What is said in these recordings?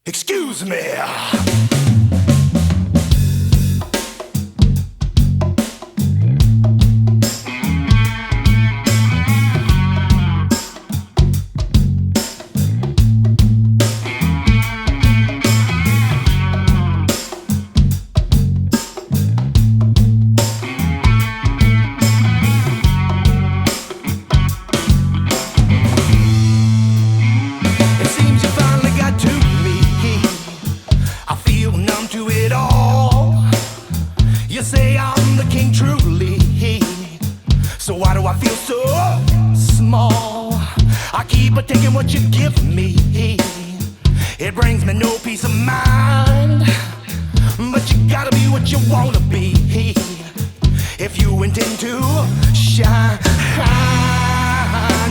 Excuse me. You say I'm the king truly, so why do I feel so small? I keep a taking what you give me. It brings me no peace of mind, but you gotta be what you wanna be if you intend to shine.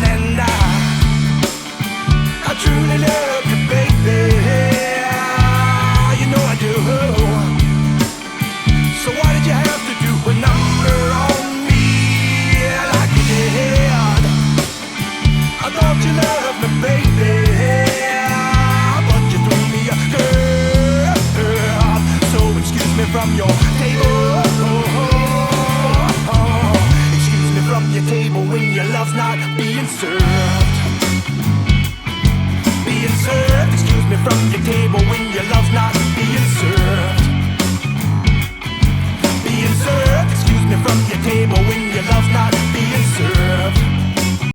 And I truly love you, baby.